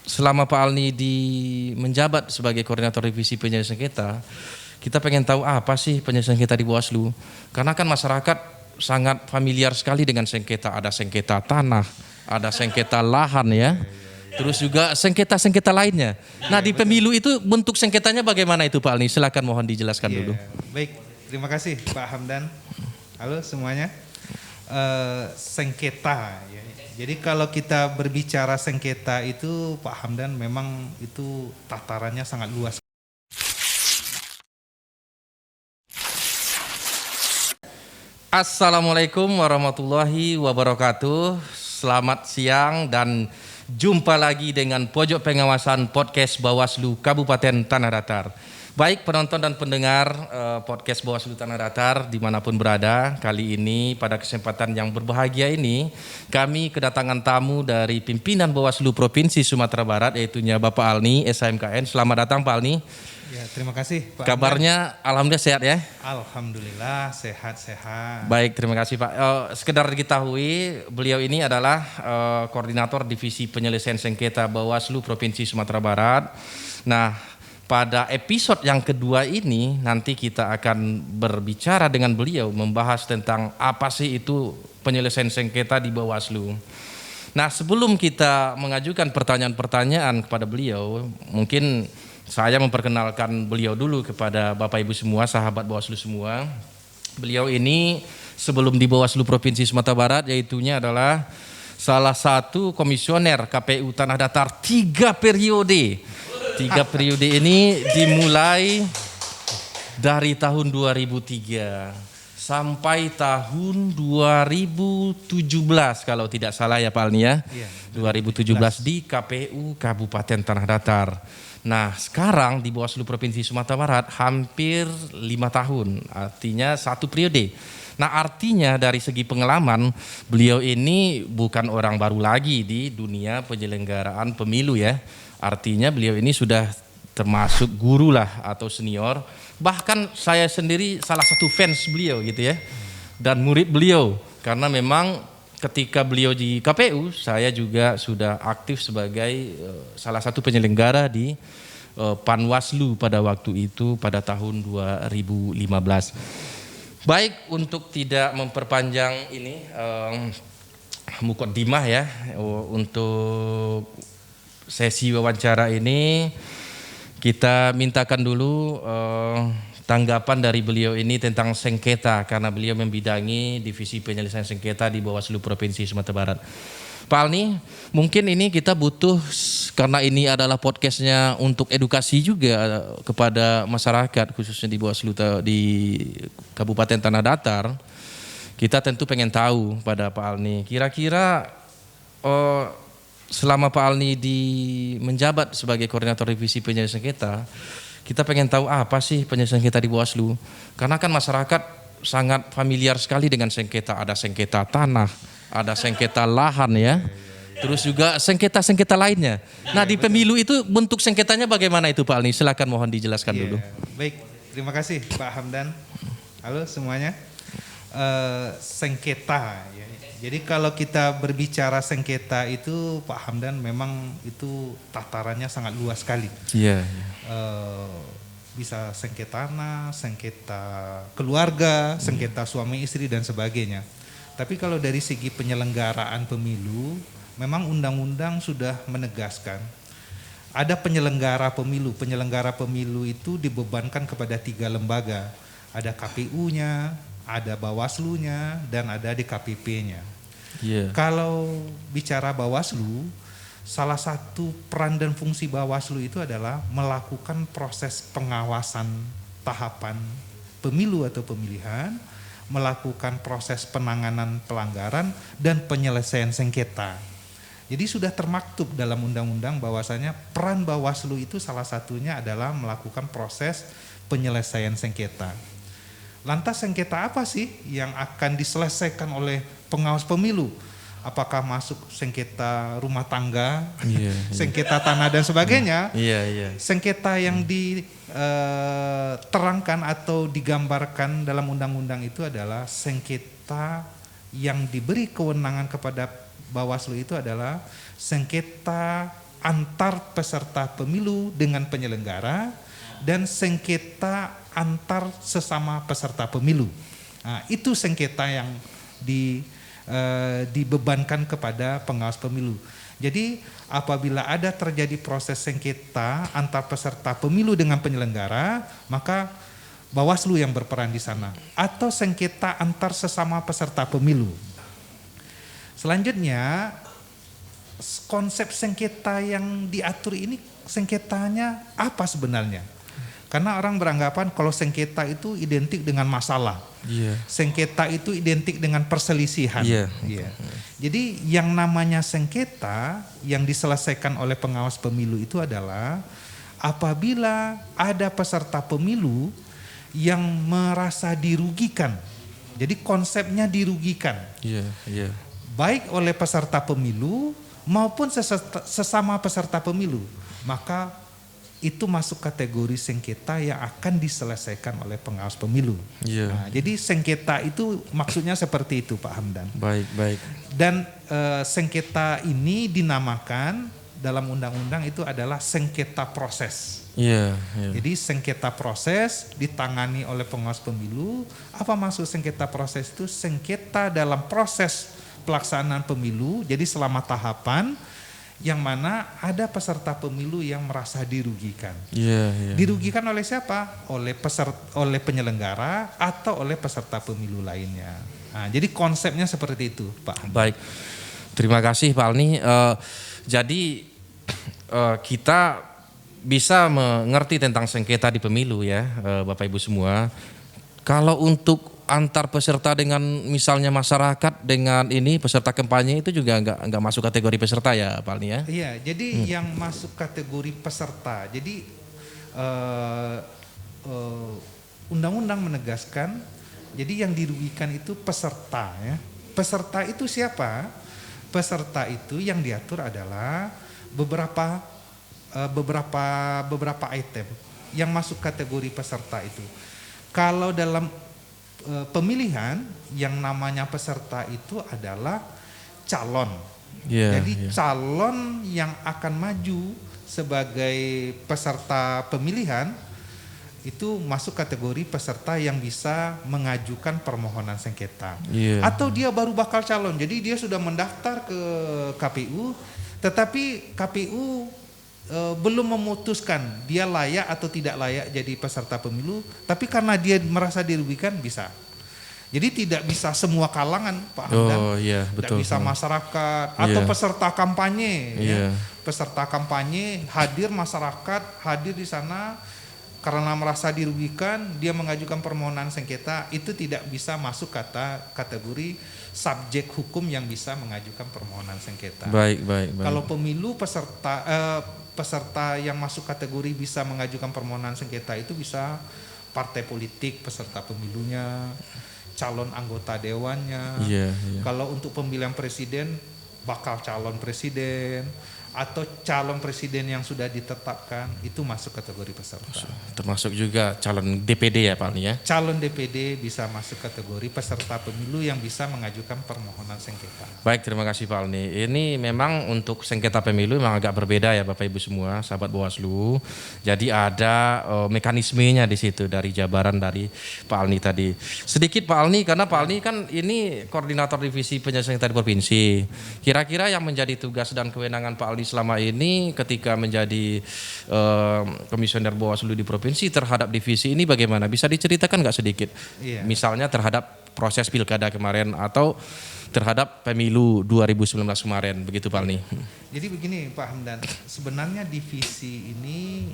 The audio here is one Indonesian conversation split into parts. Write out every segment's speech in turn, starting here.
selama Pak Alni menjabat sebagai koordinator revisi penyelesaian sengketa, kita pengen tahu apa sih penyelesaian sengketa di Bawaslu. Karena kan masyarakat sangat familiar sekali dengan sengketa. Ada sengketa tanah, ada sengketa lahan ya. Terus juga sengketa-sengketa lainnya. Nah di pemilu itu bentuk sengketanya bagaimana itu Pak Alni? Silakan mohon dijelaskan dulu. Baik, terima kasih Pak Hamdan. Halo semuanya. Sengketa ya. Jadi kalau kita berbicara sengketa itu Pak Hamdan memang itu tatarannya sangat luas. Assalamualaikum warahmatullahi wabarakatuh. Selamat siang dan jumpa lagi dengan Pojok Pengawasan Podcast Bawaslu Kabupaten Tanah Datar. Baik penonton dan pendengar podcast Bawaslu Tanah Datar dimanapun berada, kali ini pada kesempatan yang berbahagia ini kami kedatangan tamu dari pimpinan Bawaslu Provinsi Sumatera Barat, yaitunya Bapak Alni SHMKN. Selamat datang Pak Alni. Ya, terima kasih Pak. Kabarnya alhamdulillah sehat ya? Alhamdulillah sehat-sehat. Baik, terima kasih Pak. Sekedar diketahui, beliau ini adalah koordinator divisi penyelesaian sengketa Bawaslu Provinsi Sumatera Barat. Nah, pada episode yang kedua ini nanti kita akan berbicara dengan beliau membahas tentang apa sih itu penyelesaian sengketa di Bawaslu. Nah, sebelum kita mengajukan pertanyaan-pertanyaan kepada beliau, mungkin saya memperkenalkan beliau dulu kepada Bapak Ibu semua, sahabat Bawaslu semua. Beliau ini sebelum di Bawaslu Provinsi Sumatera Barat yaitunya adalah salah satu komisioner KPU Tanah Datar 3 periode. 3 periode ini dimulai dari tahun 2003 sampai tahun 2017 kalau tidak salah ya Pak Alni ya. 2017 di KPU Kabupaten Tanah Datar. Nah sekarang di Bawaslu Provinsi Sumatera Barat hampir 5 tahun, artinya 1 periode. Nah artinya dari segi pengalaman beliau ini bukan orang baru lagi di dunia penyelenggaraan pemilu ya. Artinya beliau ini sudah termasuk guru lah atau senior. Bahkan saya sendiri salah satu fans beliau gitu ya. Dan murid beliau. Karena memang ketika beliau di KPU saya juga sudah aktif sebagai salah satu penyelenggara di Panwaslu pada waktu itu pada tahun 2015. Baik, untuk tidak memperpanjang ini mukaddimah ya untuk sesi wawancara ini kita mintakan dulu tanggapan dari beliau ini tentang sengketa karena beliau membidangi divisi penyelesaian sengketa di Bawaslu Provinsi Sumatera Barat. Pak Alni, mungkin ini kita butuh karena ini adalah podcastnya untuk edukasi juga kepada masyarakat khususnya di Bawaslu di Kabupaten Tanah Datar. Kita tentu pengen tahu pada Pak Alni, kira-kira selama Pak Alni menjabat sebagai koordinator revisi penyelesaian sengketa, kita pengen tahu apa sih penyelesaian sengketa di Bawaslu. Karena kan masyarakat sangat familiar sekali dengan sengketa. Ada sengketa tanah, ada sengketa lahan ya. Terus juga sengketa-sengketa lainnya. Nah di pemilu itu bentuk sengketanya bagaimana itu Pak Alni? Silakan mohon dijelaskan dulu. Baik, terima kasih Pak Hamdan. Halo semuanya. Sengketa ya. Jadi kalau kita berbicara sengketa itu Pak Hamdan memang itu tatarannya sangat luas sekali. Iya. Bisa sengketa tanah, sengketa keluarga, sengketa suami istri dan sebagainya. Tapi kalau dari segi penyelenggaraan pemilu, memang undang-undang sudah menegaskan ada penyelenggara pemilu. Penyelenggara pemilu itu dibebankan kepada 3 lembaga. Ada KPU-nya, ada Bawaslu-nya, dan ada DKPP-nya. Yeah. Kalau bicara Bawaslu, salah satu peran dan fungsi Bawaslu itu adalah melakukan proses pengawasan tahapan pemilu atau pemilihan, melakukan proses penanganan pelanggaran dan penyelesaian sengketa. Jadi sudah termaktub dalam undang-undang bahwasanya peran Bawaslu itu salah satunya adalah melakukan proses penyelesaian sengketa. Lantas sengketa apa sih yang akan diselesaikan oleh pengawas pemilu? Apakah masuk sengketa rumah tangga, sengketa tanah dan sebagainya? Sengketa yang diterangkan atau digambarkan dalam undang-undang itu adalah sengketa yang diberi kewenangan kepada Bawaslu itu adalah sengketa antar peserta pemilu dengan penyelenggara dan sengketa antar sesama peserta pemilu. Nah, itu sengketa yang dibebankan kepada pengawas pemilu. Jadi apabila ada terjadi proses sengketa antar peserta pemilu dengan penyelenggara, maka Bawaslu yang berperan di sana, atau sengketa antar sesama peserta pemilu. Selanjutnya, konsep sengketa yang diatur ini sengketanya apa sebenarnya? Karena orang beranggapan kalau sengketa itu identik dengan masalah. Sengketa itu identik dengan perselisihan. Jadi yang namanya sengketa yang diselesaikan oleh pengawas pemilu itu adalah apabila ada peserta pemilu yang merasa dirugikan. Jadi konsepnya dirugikan. Baik oleh peserta pemilu maupun sesama peserta pemilu. Maka itu masuk kategori sengketa yang akan diselesaikan oleh pengawas pemilu. Nah, jadi sengketa itu maksudnya seperti itu, Pak Hamdan. Baik. Dan sengketa ini dinamakan dalam undang-undang itu adalah sengketa proses. Jadi sengketa proses ditangani oleh pengawas pemilu. Apa maksud sengketa proses itu? Sengketa dalam proses pelaksanaan pemilu. Jadi selama tahapan yang mana ada peserta pemilu yang merasa dirugikan. Dirugikan oleh siapa? Oleh penyelenggara atau oleh peserta pemilu lainnya. Nah, jadi konsepnya seperti itu, Pak. Baik, terima kasih Pak Alni. Jadi kita bisa mengerti tentang sengketa di pemilu ya, Bapak Ibu semua. Kalau untuk antar peserta dengan misalnya masyarakat dengan ini peserta kampanye itu juga nggak masuk kategori peserta ya Pak Alni ya? Iya, jadi yang masuk kategori peserta. Jadi undang-undang menegaskan, jadi yang dirugikan itu peserta ya. Peserta itu siapa? Peserta itu yang diatur adalah beberapa item yang masuk kategori peserta itu. Kalau dalam pemilihan yang namanya peserta itu adalah calon. Jadi calon yang akan maju sebagai peserta pemilihan itu masuk kategori peserta yang bisa mengajukan permohonan sengketa. Atau dia baru bakal calon, jadi dia sudah mendaftar ke KPU, tetapi KPU belum memutuskan dia layak atau tidak layak jadi peserta pemilu, tapi karena dia merasa dirugikan bisa. Jadi tidak bisa semua kalangan, Pak Hamdan. Tidak bisa masyarakat atau peserta kampanye. Peserta kampanye hadir, masyarakat hadir di sana karena merasa dirugikan, dia mengajukan permohonan sengketa, itu tidak bisa masuk kategori subjek hukum yang bisa mengajukan permohonan sengketa. Baik. Kalau pemilu peserta yang masuk kategori bisa mengajukan permohonan sengketa itu bisa partai politik peserta pemilunya, calon anggota dewannya. Kalau untuk pemilihan presiden, bakal calon presiden atau calon presiden yang sudah ditetapkan itu masuk kategori peserta. Termasuk juga calon DPD ya Pak Alni ya? Calon DPD bisa masuk kategori peserta pemilu yang bisa mengajukan permohonan sengketa. Baik, terima kasih Pak Alni. Ini memang untuk sengketa pemilu memang agak berbeda ya Bapak Ibu semua, sahabat Bawaslu. Jadi ada mekanismenya di situ dari jabaran dari Pak Alni tadi. Sedikit Pak Alni, karena Pak Alni kan ini koordinator divisi penyelesaian sengketa di provinsi. Kira-kira yang menjadi tugas dan kewenangan Pak Alni selama ini ketika menjadi komisioner Bawaslu di provinsi terhadap divisi ini bagaimana? Bisa diceritakan nggak sedikit? Misalnya terhadap proses pilkada kemarin atau terhadap pemilu 2019 kemarin, begitu Pak Alni. Jadi begini Pak Hamdan, sebenarnya divisi ini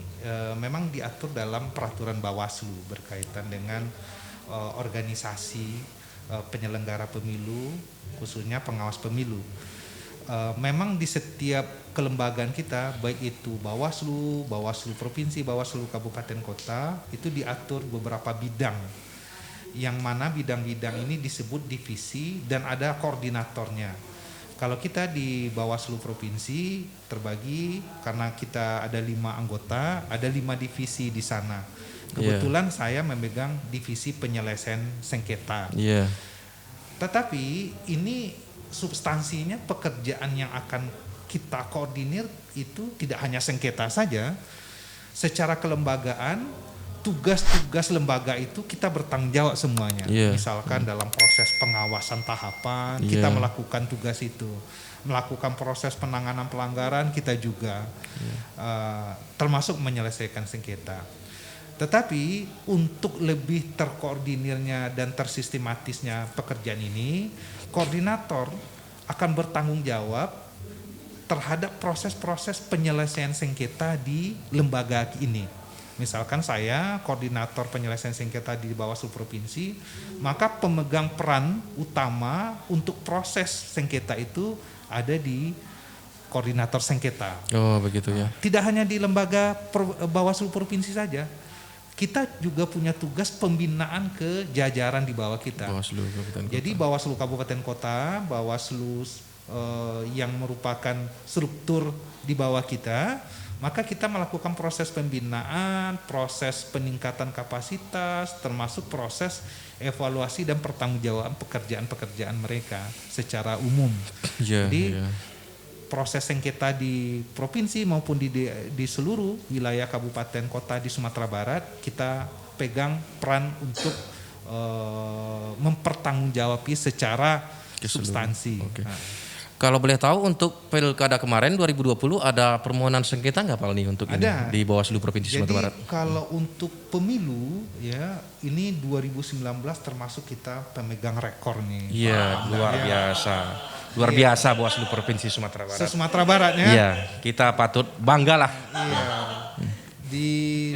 memang diatur dalam peraturan Bawaslu berkaitan dengan organisasi penyelenggara pemilu, khususnya pengawas pemilu. Memang di setiap kelembagaan kita, baik itu Bawaslu, Bawaslu Provinsi, Bawaslu Kabupaten Kota, itu diatur beberapa bidang, yang mana bidang-bidang ini disebut divisi dan ada koordinatornya. Kalau kita di Bawaslu Provinsi terbagi karena kita ada 5 anggota, ada 5 divisi di sana. Kebetulan saya memegang divisi penyelesaian sengketa. Tetapi ini substansinya pekerjaan yang akan kita koordinir itu tidak hanya sengketa saja, secara kelembagaan tugas-tugas lembaga itu kita bertanggung jawab semuanya. Misalkan dalam proses pengawasan tahapan kita melakukan tugas itu, melakukan proses penanganan pelanggaran kita juga, termasuk menyelesaikan sengketa. Tetapi untuk lebih terkoordinirnya dan tersistematisnya pekerjaan ini, koordinator akan bertanggung jawab terhadap proses-proses penyelesaian sengketa di lembaga ini. Misalkan saya koordinator penyelesaian sengketa di Bawaslu Provinsi, maka pemegang peran utama untuk proses sengketa itu ada di koordinator sengketa. Oh begitu ya. Tidak hanya di lembaga Bawaslu Provinsi saja, kita juga punya tugas pembinaan ke jajaran di bawah kita. Bawaslu Kabupaten Kota. Jadi Bawaslu Kabupaten Kota, Bawaslu yang merupakan struktur di bawah kita, maka kita melakukan proses pembinaan, proses peningkatan kapasitas, termasuk proses evaluasi dan pertanggungjawaban pekerjaan-pekerjaan mereka secara umum. Jadi proses sengketa di provinsi maupun di seluruh wilayah kabupaten kota di Sumatera Barat, kita pegang peran untuk mempertanggungjawabi secara substansi. Kalau boleh tahu untuk pilkada kemarin 2020 ada permohonan sengketa nggak Pak Alni untuk ini di Bawaslu Provinsi Sumatera Barat? Jadi kalau untuk pemilu ya ini 2019 termasuk kita pemegang rekor nih. Iya, luar biasa. Luar biasa Bawaslu Provinsi Sumatera Barat. Se-Sumatera Barat ya. Iya, kita patut bangga lah. Di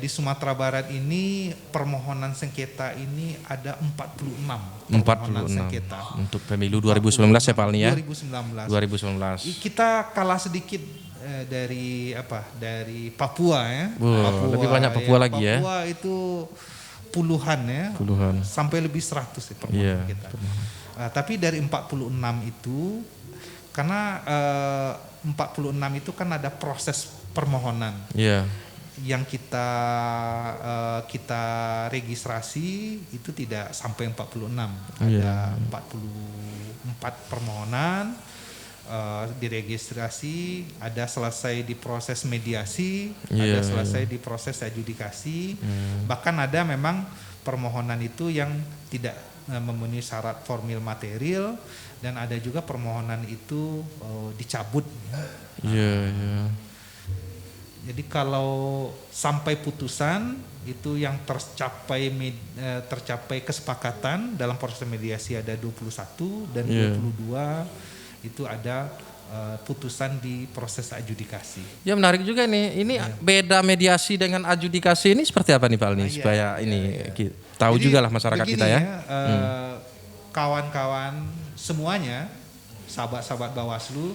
Sumatera Barat ini permohonan sengketa ini ada 46 permohonan sengketa. Untuk pemilu 2019 ya Pak Alni ya? 2019. Kita kalah sedikit dari Papua ya. Papua, lebih banyak Papua lagi ya. Papua itu puluhan ya. Sampai lebih 100 ya permohonan kita. Tapi dari 46 itu, karena 46 itu kan ada proses permohonan. Yang kita registrasi itu tidak sampai 46, ada 44 permohonan diregistrasi, ada selesai di proses mediasi, ada selesai di proses adjudikasi, bahkan ada memang permohonan itu yang tidak memenuhi syarat formil material, dan ada juga permohonan itu dicabut. Jadi kalau sampai putusan itu yang tercapai kesepakatan dalam proses mediasi ada 21 dan 22 itu ada putusan di proses adjudikasi. Ya menarik juga nih. Ini beda mediasi dengan adjudikasi ini seperti apa nih Pak Alni supaya tahu juga lah masyarakat kita ya. Kawan-kawan semuanya, sahabat-sahabat Bawaslu,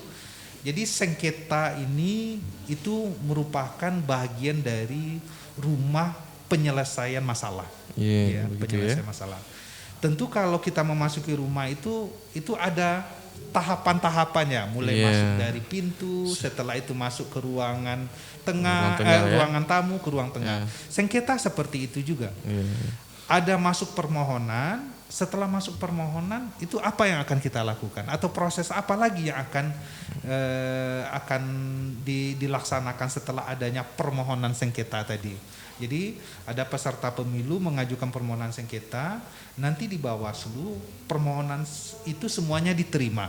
jadi sengketa ini itu merupakan bagian dari rumah penyelesaian masalah. Penyelesaian masalah. Tentu kalau kita memasuki rumah itu ada tahapan-tahapannya, mulai masuk dari pintu, setelah itu masuk ke ruangan tengah, ruangan tamu, ke ruang tengah. Sengketa seperti itu juga. Ada masuk permohonan, setelah masuk permohonan itu apa yang akan kita lakukan atau proses apa lagi yang akan dilaksanakan setelah adanya permohonan sengketa tadi. Jadi ada peserta pemilu mengajukan permohonan sengketa, nanti di Bawaslu permohonan itu semuanya diterima.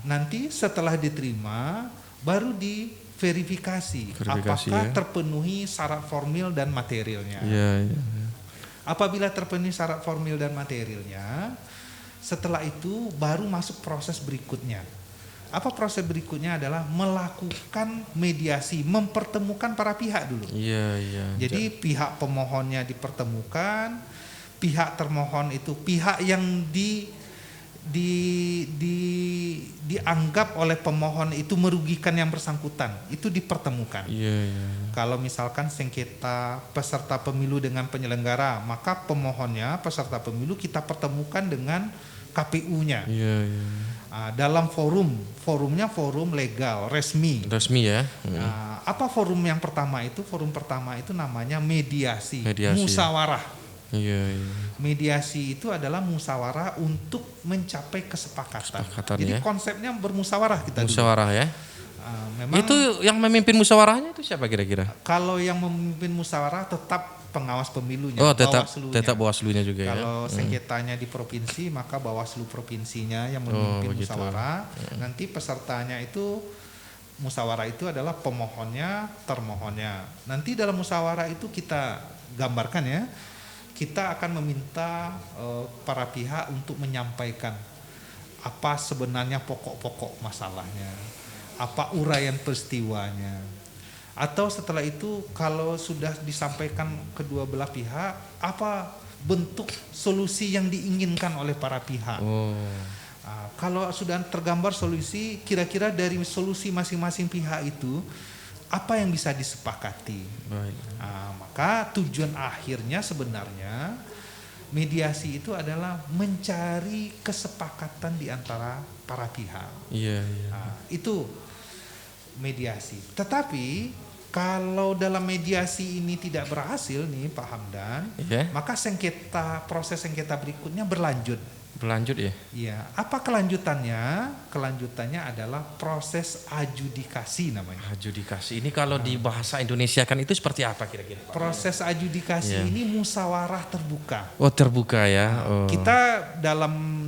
Nanti setelah diterima baru diverifikasi apakah terpenuhi syarat formil dan materialnya. Apabila terpenuhi syarat formil dan materialnya, setelah itu baru masuk proses berikutnya. Apa proses berikutnya adalah melakukan mediasi, mempertemukan para pihak dulu. Jadi pihak pemohonnya dipertemukan, pihak termohon itu pihak yang dianggap oleh pemohon itu merugikan yang bersangkutan, itu dipertemukan. Kalau misalkan sengketa peserta pemilu dengan penyelenggara, maka pemohonnya peserta pemilu kita pertemukan dengan KPU-nya. Dalam forumnya forum legal resmi ya. Apa forum yang pertama itu? Forum pertama itu namanya mediasi. Musyawarah. Iya, iya. Mediasi itu adalah musyawarah untuk mencapai kesepakatan. Jadi Ya. konsepnya bermusyawarah kita dulu. Musyawarah ya. Memang Itu yang memimpin musyawarahnya itu siapa kira-kira? kalau yang memimpin musyawarah tetap pengawas pemilunya, Oh, tetap Bawaslunya. Bawaslunya juga ya. Kalau sengketanya di provinsi, maka Bawaslu provinsinya yang memimpin begitu. musyawarah. Nanti pesertanya itu, musyawarah itu adalah pemohonnya, termohonnya. Nanti dalam musyawarah itu kita gambarkan ya, kita akan meminta para pihak untuk menyampaikan apa sebenarnya pokok-pokok masalahnya, apa uraian peristiwanya. Atau setelah itu kalau sudah disampaikan kedua belah pihak, apa bentuk solusi yang diinginkan oleh para pihak. Kalau sudah tergambar solusi, kira-kira dari solusi masing-masing pihak itu, apa yang bisa disepakati. Maka tujuan akhirnya sebenarnya mediasi itu adalah mencari kesepakatan di antara para pihak. Iya. Itu mediasi. Tetapi kalau dalam mediasi ini tidak berhasil nih Pak Hamdan, maka proses sengketa berikutnya berlanjut. Berlanjut ya? Iya. Apa kelanjutannya? Kelanjutannya adalah proses adjudikasi namanya. Adjudikasi. Ini kalau di bahasa Indonesia kan itu seperti apa kira-kira, Pak? Proses adjudikasi ini musyawarah terbuka. Oh, terbuka ya. Kita dalam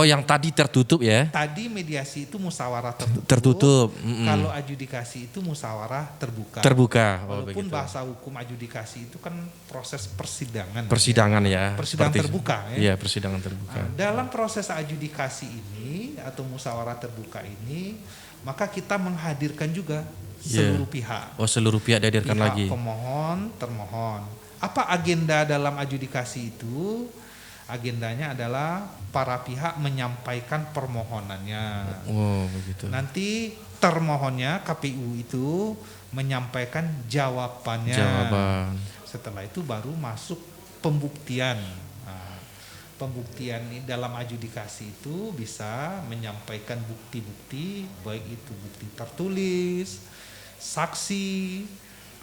yang tadi tertutup ya? Tadi mediasi itu musyawarah tertutup. Tertutup. Kalau adjudikasi itu musyawarah terbuka. Terbuka. Walaupun bahasa hukum adjudikasi itu kan proses persidangan. Persidangan ya. Persidangan terbuka ya. Iya, persidangan terbuka. Dalam proses adjudikasi ini atau musyawarah terbuka ini, maka kita menghadirkan juga seluruh pihak. Oh, seluruh pihak dihadirkan pihak lagi. Pemohon, termohon. Apa agenda dalam adjudikasi itu? Agendanya adalah para pihak menyampaikan permohonannya. Oh, begitu. Nanti termohonnya KPU itu menyampaikan jawabannya. Setelah itu baru masuk pembuktian. Pembuktian dalam adjudikasi itu bisa menyampaikan bukti-bukti, baik itu bukti tertulis, saksi,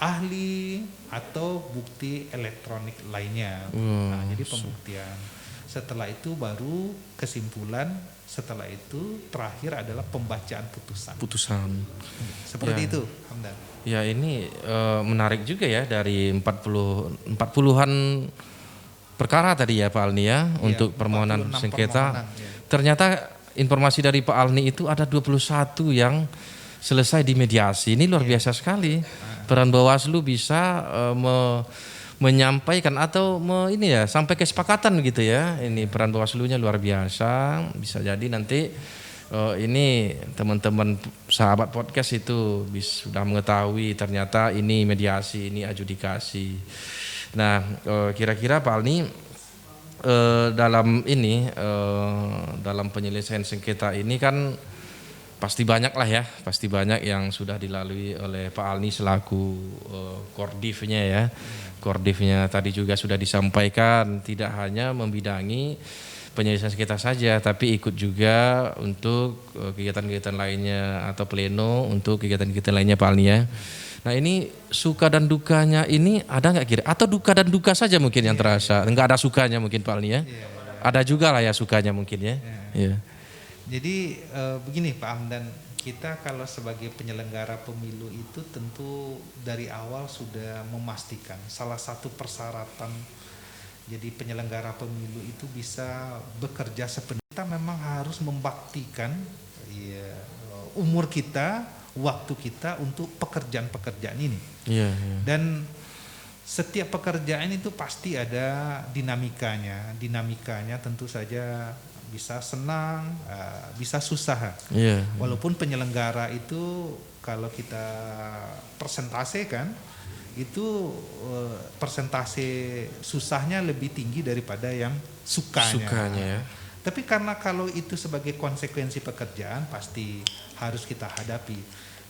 ahli, atau bukti elektronik lainnya. Jadi pembuktian. Setelah itu baru kesimpulan, setelah itu terakhir adalah pembacaan putusan. Seperti itu, Hamdan. Ya, ini menarik juga ya, dari 40-an perkara tadi ya Pak Alni ya, untuk permohonan sengketa. Ternyata informasi dari Pak Alni itu ada 21 yang selesai di mediasi. Ini luar biasa sekali. Peran Bawaslu bisa menyampaikan atau sampai kesepakatan gitu ya. Ini peran Bawaslunya luar biasa. Bisa jadi nanti ini teman-teman sahabat podcast itu sudah mengetahui ternyata ini mediasi, ini adjudikasi. Nah, kira-kira Pak Alni dalam penyelesaian sengketa ini kan pasti banyak yang sudah dilalui oleh Pak Alni selaku Kordifnya ya. Kordifnya tadi juga sudah disampaikan, tidak hanya membidangi penyelesaian sengketa saja, tapi ikut juga untuk kegiatan-kegiatan lainnya atau pleno untuk kegiatan-kegiatan lainnya Pak Alni ya. Nah, ini suka dan dukanya ini ada nggak kira? Atau duka dan duka saja mungkin yang terasa? Nggak ada sukanya mungkin Pak Alni ya? Ada juga lah ya sukanya mungkin ya. Jadi begini Pak Hamdan, kita kalau sebagai penyelenggara pemilu itu tentu dari awal sudah memastikan salah satu persyaratan jadi penyelenggara pemilu itu bisa bekerja sepenuhnya. Kita memang harus membaktikan umur kita, waktu kita untuk pekerjaan-pekerjaan ini. Dan setiap pekerjaan itu pasti ada dinamikanya. Dinamikanya tentu saja bisa senang, bisa susah. Walaupun penyelenggara itu kalau kita persentasekan itu persentase susahnya lebih tinggi daripada yang sukanya. Tapi karena kalau itu sebagai konsekuensi pekerjaan pasti harus kita hadapi.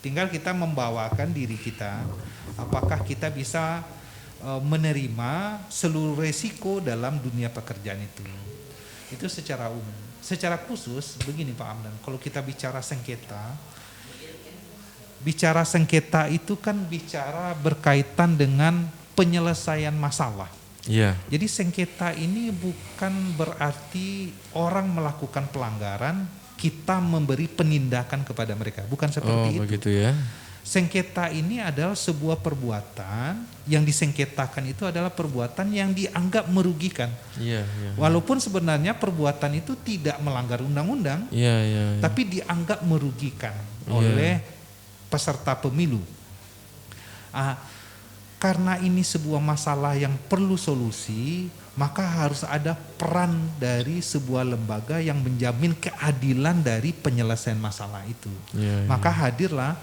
Tinggal kita membawakan diri kita, apakah kita bisa menerima seluruh resiko dalam dunia pekerjaan itu. Itu secara umum. Secara khusus begini Pak Hamdan, kalau kita bicara sengketa itu kan bicara berkaitan dengan penyelesaian masalah. Iya. Jadi sengketa ini bukan berarti orang melakukan pelanggaran, kita memberi penindakan kepada mereka. Bukan seperti itu. Begitu ya. Sengketa ini adalah sebuah perbuatan yang disengketakan itu adalah perbuatan yang dianggap merugikan. Iya, iya. Walaupun sebenarnya perbuatan itu tidak melanggar undang-undang, Iya, iya. tapi dianggap merugikan Iya. oleh peserta pemilu. Karena ini sebuah masalah yang perlu solusi, maka harus ada peran dari sebuah lembaga yang menjamin keadilan dari penyelesaian masalah itu. Iya, Maka hadirlah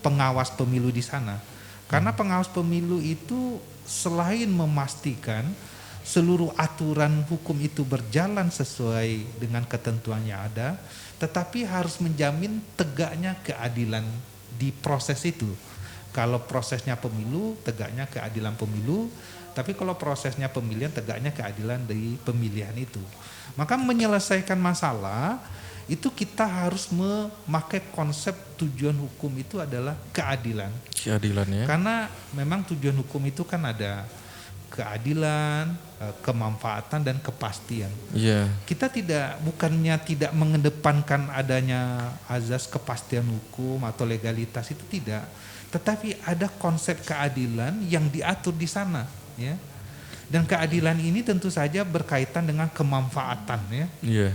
pengawas pemilu di sana. Karena pengawas pemilu itu selain memastikan seluruh aturan hukum itu berjalan sesuai dengan ketentuan yang ada, tetapi harus menjamin tegaknya keadilan di proses itu. Kalau prosesnya pemilu, tegaknya keadilan pemilu, tapi kalau prosesnya pemilihan, tegaknya keadilan dari pemilihan itu. Maka menyelesaikan masalah itu kita harus memakai konsep tujuan hukum itu adalah keadilan. Keadilan ya. Karena memang tujuan hukum itu kan ada keadilan, kemanfaatan dan kepastian. Iya. Kita bukannya tidak mengedepankan adanya azas kepastian hukum atau legalitas, itu tidak. Tetapi ada konsep keadilan yang diatur di sana, ya. Dan keadilan ini tentu saja berkaitan dengan kemanfaatan, ya. Iya.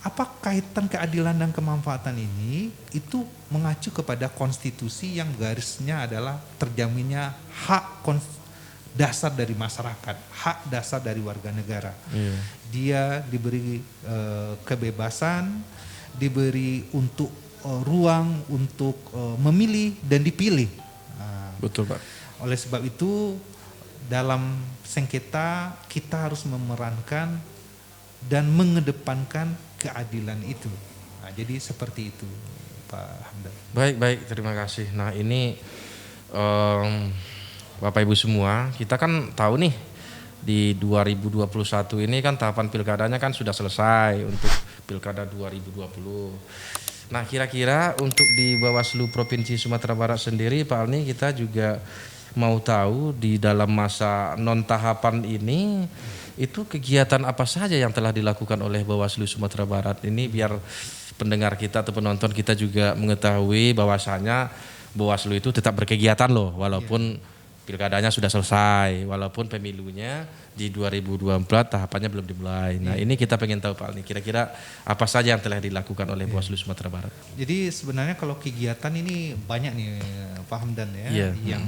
Apa kaitan keadilan dan kemanfaatan ini? Itu mengacu kepada konstitusi yang garisnya adalah terjaminnya hak dasar dari masyarakat, hak dasar dari warga negara. Iya. Dia diberi kebebasan, diberi untuk ruang untuk memilih dan dipilih. Betul, Pak. Oleh sebab itu dalam sengketa kita harus memerankan dan mengedepankan keadilan itu. Jadi seperti itu, Pak Hamdan. Baik, terima kasih. Nah ini Bapak Ibu semua, kita kan tahu nih di 2021 ini kan tahapan pilkadanya kan sudah selesai untuk pilkada 2020. Nah kira-kira untuk di Bawaslu Provinsi Sumatera Barat sendiri Pak Alni, kita juga mau tahu di dalam masa non tahapan ini itu kegiatan apa saja yang telah dilakukan oleh Bawaslu Sumatera Barat ini, biar pendengar kita atau penonton kita juga mengetahui bahwasanya Bawaslu itu tetap berkegiatan loh, walaupun pilkadanya sudah selesai, walaupun pemilunya di 2024 tahapannya belum dimulai. Nah ini kita pengen tahu Pak Alni, kira-kira apa saja yang telah dilakukan oleh Bawaslu Sumatera Barat. Jadi sebenarnya kalau kegiatan ini banyak nih Pak Hamdan ya, yang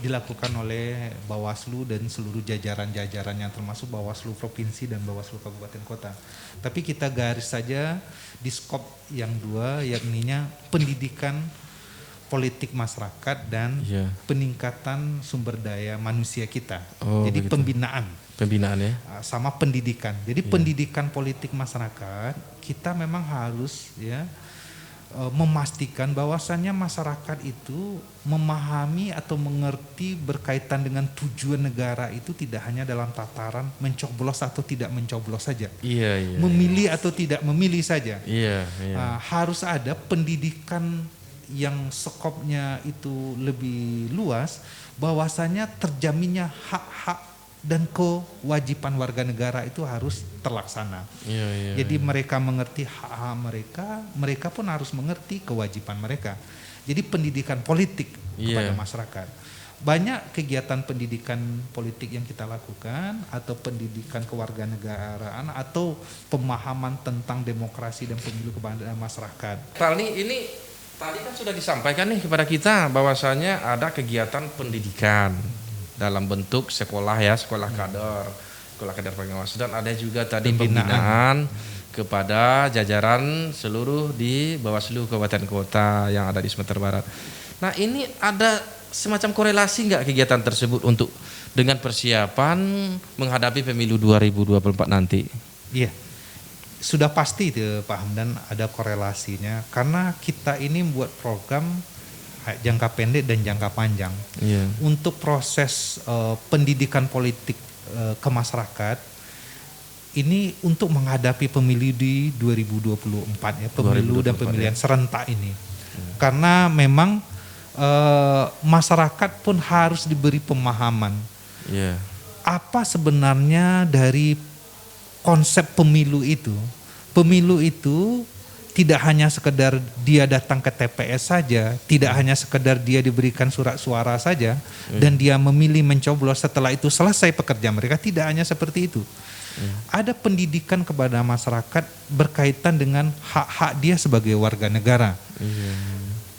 dilakukan oleh Bawaslu dan seluruh jajaran-jajarannya, termasuk Bawaslu Provinsi dan Bawaslu Kabupaten Kota. Tapi kita garis saja di skop yang dua, yakninya pendidikan politik masyarakat dan peningkatan sumber daya manusia kita. Jadi begitu. Pembinaan ya, sama pendidikan. Jadi pendidikan politik masyarakat kita memang harus memastikan bahwasannya masyarakat itu memahami atau mengerti berkaitan dengan tujuan negara itu tidak hanya dalam tataran mencoblos atau tidak mencoblos saja, memilih atau tidak memilih saja. Harus ada pendidikan yang skopnya itu lebih luas, bahwasanya terjaminnya hak-hak dan kewajiban warga negara itu harus terlaksana. Jadi mereka mengerti hak-hak mereka, mereka pun harus mengerti kewajiban mereka. Jadi pendidikan politik kepada masyarakat. Banyak kegiatan pendidikan politik yang kita lakukan, atau pendidikan kewarganegaraan, atau pemahaman tentang demokrasi dan pemilu kepada masyarakat. Pak Alni, ini tadi kan sudah disampaikan nih kepada kita bahwasanya ada kegiatan pendidikan dalam bentuk sekolah sekolah kader pengawas, dan ada juga tadi pembinaan kepada jajaran seluruh di Bawaslu Kabupaten Kota yang ada di Sumatera Barat. Nah ini ada semacam korelasi nggak kegiatan tersebut untuk dengan persiapan menghadapi pemilu 2024 nanti? Iya, sudah pasti itu Pak Hamdan, ada korelasinya, karena kita ini membuat program jangka pendek dan jangka panjang. Untuk proses pendidikan politik ke masyarakat ini untuk menghadapi pemilu di 2024 pemilu dan pemilihan serentak ini. Karena memang masyarakat pun harus diberi pemahaman apa sebenarnya dari konsep pemilu itu? Pemilu itu tidak hanya sekedar dia datang ke TPS saja, tidak hanya sekedar dia diberikan surat suara saja, dan dia memilih mencoblos setelah itu selesai pekerjaan mereka, tidak hanya seperti itu. Ada pendidikan kepada masyarakat berkaitan dengan hak-hak dia sebagai warga negara.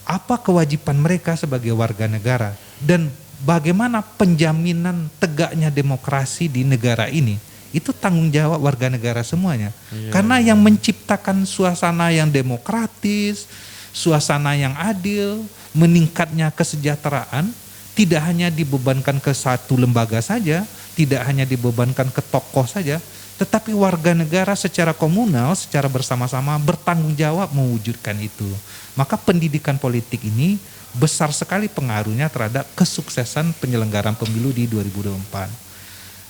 Apa kewajiban mereka sebagai warga negara, dan bagaimana penjaminan tegaknya demokrasi di negara ini. Itu tanggung jawab warga negara semuanya. Karena yang menciptakan suasana yang demokratis, suasana yang adil, meningkatnya kesejahteraan, tidak hanya dibebankan ke satu lembaga saja, tidak hanya dibebankan ke tokoh saja, tetapi warga negara secara komunal, secara bersama-sama bertanggung jawab mewujudkan itu. Maka pendidikan politik ini besar sekali pengaruhnya terhadap kesuksesan penyelenggaraan pemilu di 2024.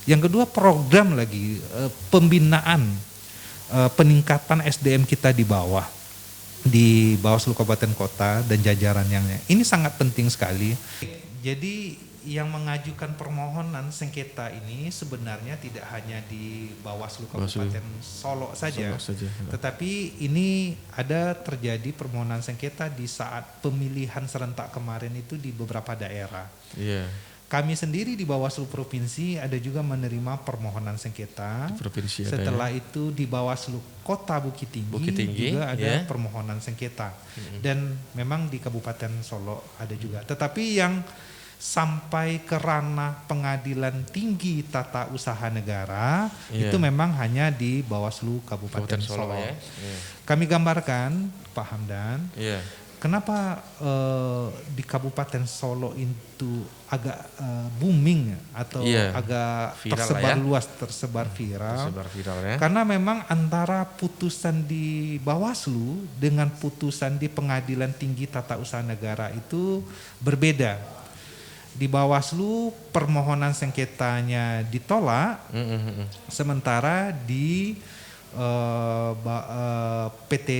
Yang kedua, program lagi pembinaan, peningkatan SDM kita di Bawaslu Kabupaten Kota dan jajaran yang lain. Ini sangat penting sekali. Jadi yang mengajukan permohonan sengketa ini sebenarnya tidak hanya di Bawaslu Kabupaten Solo saja, tetapi ini ada terjadi permohonan sengketa di saat pemilihan serentak kemarin itu di beberapa daerah. Kami sendiri di Bawaslu Provinsi ada juga menerima permohonan sengketa. Setelah itu di Bawaslu Kota Bukit Tinggi juga ada permohonan sengketa. Dan memang di Kabupaten Solo ada juga. Tetapi yang sampai ke ranah Pengadilan Tinggi Tata Usaha Negara itu memang hanya di Bawaslu Kabupaten Solo. Kami gambarkan, Pak Hamdan, kenapa di Kabupaten Solo itu agak booming atau agak viral tersebar viral. Karena memang antara putusan di Bawaslu dengan putusan di Pengadilan Tinggi Tata Usaha Negara itu berbeda. Di Bawaslu permohonan sengketanya ditolak, sementara di PT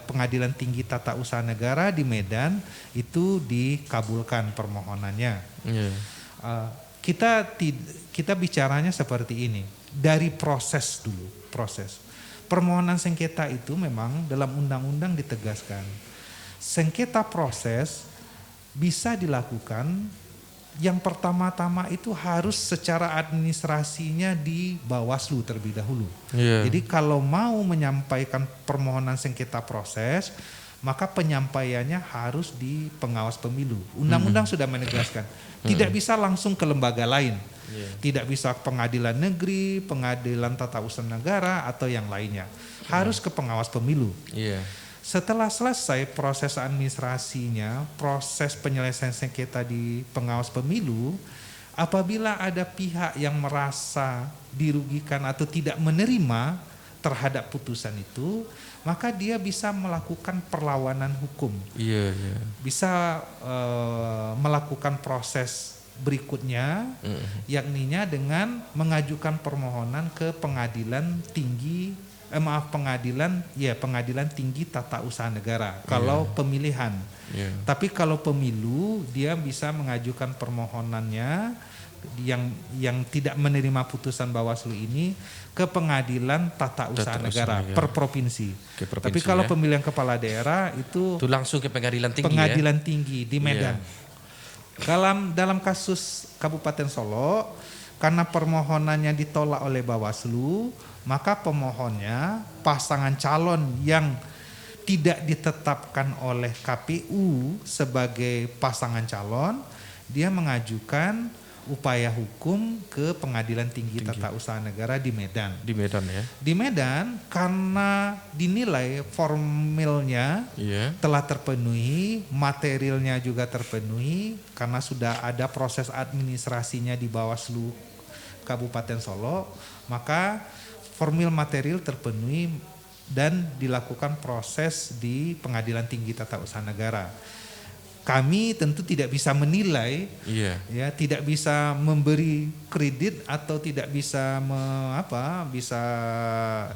Pengadilan Tinggi Tata Usaha Negara di Medan itu dikabulkan permohonannya. Kita bicaranya seperti ini, dari proses dulu. Permohonan sengketa itu memang dalam undang-undang ditegaskan, sengketa proses bisa dilakukan. Yang pertama-tama itu harus secara administrasinya di Bawaslu terlebih dahulu. Jadi kalau mau menyampaikan permohonan sengketa proses, maka penyampaiannya harus di pengawas pemilu. Undang-undang sudah menegaskan, tidak bisa langsung ke lembaga lain. Tidak bisa pengadilan negeri, pengadilan tata usaha negara atau yang lainnya. Harus ke pengawas pemilu. Setelah selesai proses administrasinya, proses penyelesaian sengketa di pengawas pemilu, apabila ada pihak yang merasa dirugikan atau tidak menerima terhadap putusan itu, maka dia bisa melakukan perlawanan hukum. Bisa melakukan proses berikutnya, yakninya dengan mengajukan permohonan ke Pengadilan Tinggi Tata Usaha Negara kalau pemilihan. Tapi kalau pemilu dia bisa mengajukan permohonannya yang tidak menerima putusan Bawaslu ini ke Pengadilan Tata Usaha Negara per provinsi. Tapi kalau pemilihan kepala daerah itu langsung ke Pengadilan Tinggi di Medan. Dalam kasus Kabupaten Solo, karena permohonannya ditolak oleh Bawaslu, maka pemohonnya pasangan calon yang tidak ditetapkan oleh KPU sebagai pasangan calon, dia mengajukan upaya hukum ke Pengadilan Tinggi Tata Usaha Negara di Medan. Di Medan karena dinilai formilnya telah terpenuhi, materialnya juga terpenuhi, karena sudah ada proses administrasinya di Bawaslu Kabupaten Solo, maka formil material terpenuhi dan dilakukan proses di Pengadilan Tinggi Tata Usaha Negara. kami tentu tidak bisa menilai, Iya. ya, tidak bisa memberi kredit atau tidak bisa bisa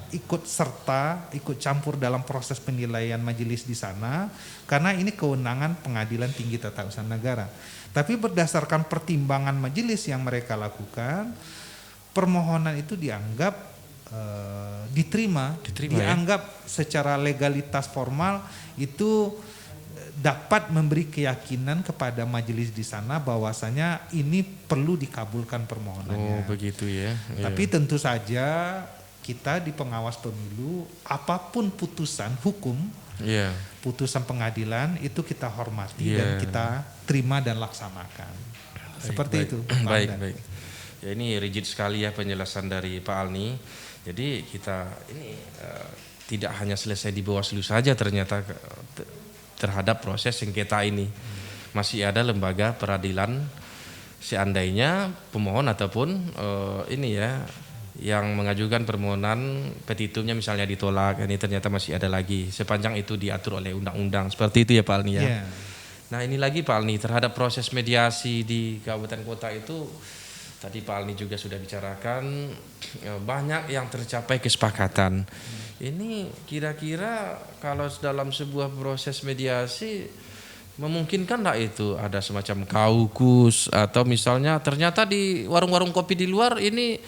ikut serta, ikut campur dalam proses penilaian majelis di sana, karena ini kewenangan Pengadilan Tinggi Tata Usaha Negara. Tapi berdasarkan pertimbangan majelis yang mereka lakukan, permohonan itu dianggap diterima, dianggap secara legalitas formal itu dapat memberi keyakinan kepada majelis di sana bahwasanya ini perlu dikabulkan permohonannya. Oh begitu ya. Tapi tentu saja kita di pengawas pemilu, apapun putusan hukum, putusan pengadilan itu kita hormati dan kita terima dan laksanakan. Seperti itu. Baik. Ya, ini rigid sekali ya penjelasan dari Pak Alni. Jadi kita ini tidak hanya selesai di Bawaslu saja ternyata terhadap proses sengketa ini. Masih ada lembaga peradilan seandainya pemohon ataupun yang mengajukan permohonan petitumnya misalnya ditolak, ini ternyata masih ada lagi sepanjang itu diatur oleh undang-undang. Seperti itu ya Pak Alni ya. Yeah. Nah ini lagi Pak Alni terhadap proses mediasi di kabupaten kota itu tadi Pak Alni juga sudah bicarakan banyak yang tercapai kesepakatan. Ini kira-kira kalau dalam sebuah proses mediasi memungkinkan enggak itu ada semacam kaukus atau misalnya ternyata di warung-warung kopi di luar ini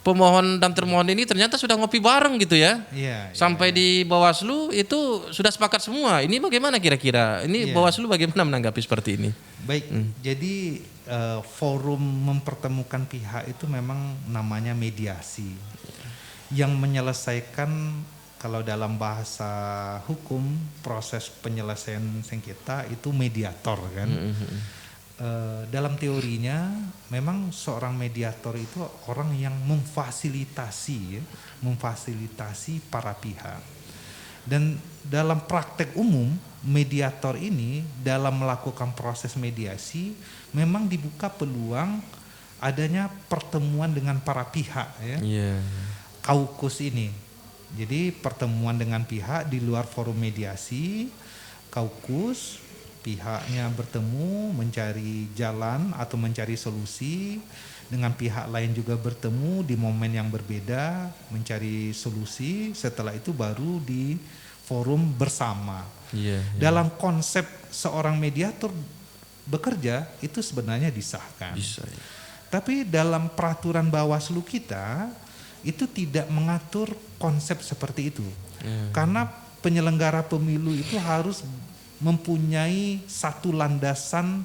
pemohon dan termohon ini ternyata sudah ngopi bareng gitu ya. Sampai di Bawaslu itu sudah sepakat semua. Ini bagaimana kira-kira? Ini Bawaslu bagaimana menanggapi seperti ini? Baik, jadi forum mempertemukan pihak itu memang namanya mediasi. Yang menyelesaikan kalau dalam bahasa hukum proses penyelesaian sengketa itu mediator kan. Dalam teorinya memang seorang mediator itu orang yang memfasilitasi para pihak. Dan dalam praktek umum mediator ini dalam melakukan proses mediasi memang dibuka peluang adanya pertemuan dengan para pihak ya. Kaukus ini. Jadi pertemuan dengan pihak di luar forum mediasi, kaukus, pihaknya bertemu mencari jalan atau mencari solusi, dengan pihak lain juga bertemu di momen yang berbeda mencari solusi, setelah itu baru di forum bersama. Dalam konsep seorang mediator bekerja itu sebenarnya disahkan. Tapi dalam peraturan Bawaslu kita itu tidak mengatur konsep seperti itu. Karena penyelenggara pemilu itu harus mempunyai satu landasan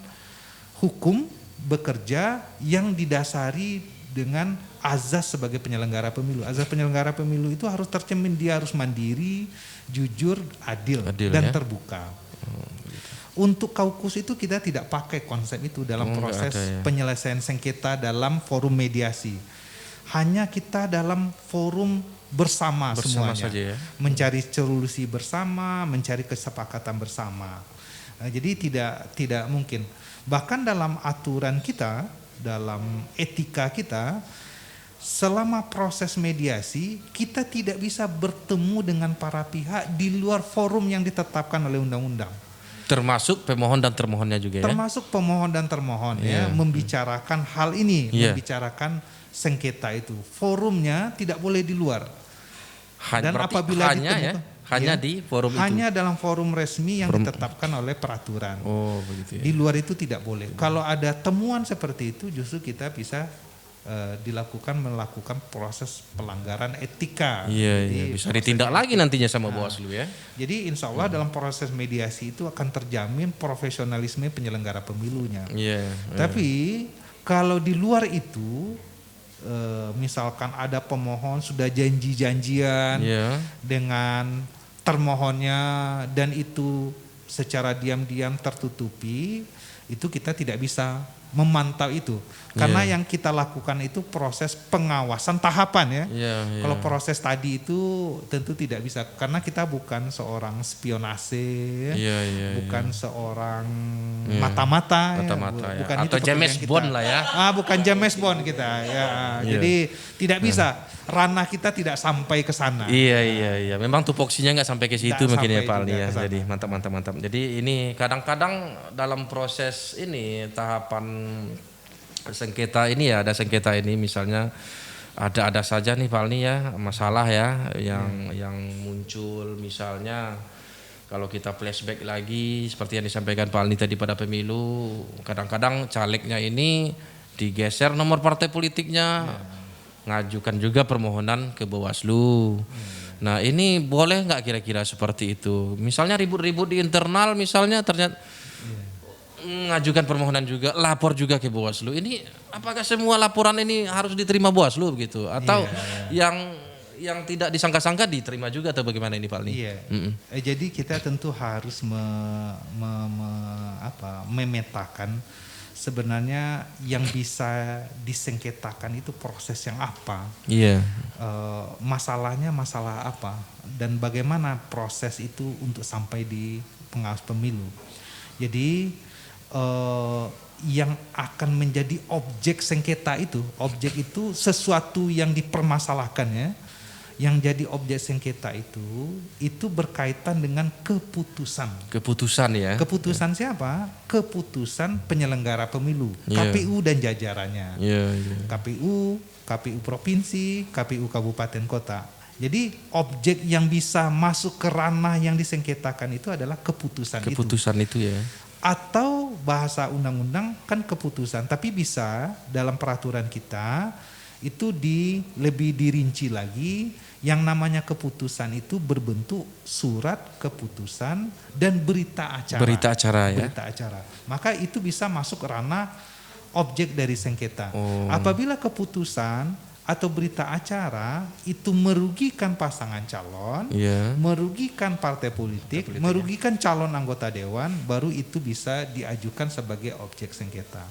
hukum bekerja yang didasari dengan azas sebagai penyelenggara pemilu. Azas penyelenggara pemilu itu harus tercermin, dia harus mandiri, jujur, adil dan terbuka. Untuk kaukus itu kita tidak pakai konsep itu dalam proses penyelesaian sengketa dalam forum mediasi. Hanya kita dalam forum bersama semuanya saja ya? Mencari solusi bersama, mencari kesepakatan bersama. Jadi tidak mungkin. Bahkan dalam aturan kita, dalam etika kita, selama proses mediasi kita tidak bisa bertemu dengan para pihak di luar forum yang ditetapkan oleh undang-undang. Termasuk pemohon dan termohonnya juga ya? Termasuk pemohon dan termohon ya, membicarakan hal ini, membicarakan sengketa itu. Forumnya tidak boleh di luar. Dan apabila hanya di forum itu. Hanya dalam forum resmi yang ditetapkan oleh peraturan. Oh, begitu ya. Di luar itu tidak boleh. Kalau ada temuan seperti itu justru kita bisa melakukan proses pelanggaran etika. Jadi, bisa ditindak lagi nantinya sama Bawaslu ya. Jadi insya Allah dalam proses mediasi itu akan terjamin profesionalisme penyelenggara pemilunya. Tapi kalau di luar itu misalkan ada pemohon sudah janji-janjian dengan termohonnya dan itu secara diam-diam tertutupi, itu kita tidak bisa memantau itu. Karena yang kita lakukan itu proses pengawasan tahapan ya. Kalau proses tadi itu tentu tidak bisa, karena kita bukan seorang spionase, bukan seorang mata-mata, Mata-mata ya. bukan Atau itu pekerjaan James kita. Bond lah ya. Bukan James Bond kita ya. Jadi tidak bisa, ranah kita tidak sampai ke sana. Iya. Memang tupoksinya nggak sampai ke situ Nggak mungkin ya sampai Pak Alni juga ya. ke sana. Jadi mantap. Jadi ini kadang-kadang dalam proses ini tahapan sengketa ini ya, ada sengketa ini misalnya ada saja nih Pak Alni ya masalah ya yang muncul, misalnya kalau kita flashback lagi seperti yang disampaikan Pak Alni tadi pada pemilu, kadang-kadang calegnya ini digeser nomor partai politiknya, ngajukan juga permohonan ke Bawaslu. Nah ini boleh nggak kira-kira seperti itu? Misalnya ribut-ribut di internal misalnya ternyata ngajukan permohonan juga, lapor juga ke Bawaslu. Ini apakah semua laporan ini harus diterima Bawaslu begitu? Atau yang tidak disangka-sangka diterima juga atau bagaimana ini Pak Alni? Jadi kita tentu harus memetakan sebenarnya yang bisa disengketakan itu proses yang apa, masalahnya masalah apa, dan bagaimana proses itu untuk sampai di pengawas pemilu. Jadi yang akan menjadi objek sengketa itu, objek itu sesuatu yang dipermasalahkan ya. Yang jadi objek sengketa itu berkaitan dengan keputusan. Keputusan ya. Keputusan siapa? Keputusan penyelenggara pemilu, KPU dan jajarannya. KPU provinsi, KPU kabupaten kota. Jadi objek yang bisa masuk ke ranah yang disengketakan itu adalah keputusan itu. Keputusan itu ya. Atau bahasa undang-undang kan keputusan, tapi bisa dalam peraturan kita itu lebih dirinci lagi, yang namanya keputusan itu berbentuk surat keputusan dan berita acara. Berita acara ya. Berita acara. Maka itu bisa masuk ranah objek dari sengketa. Apabila keputusan atau berita acara itu merugikan pasangan calon, merugikan partai politik, merugikan calon anggota dewan, baru itu bisa diajukan sebagai objek sengketa.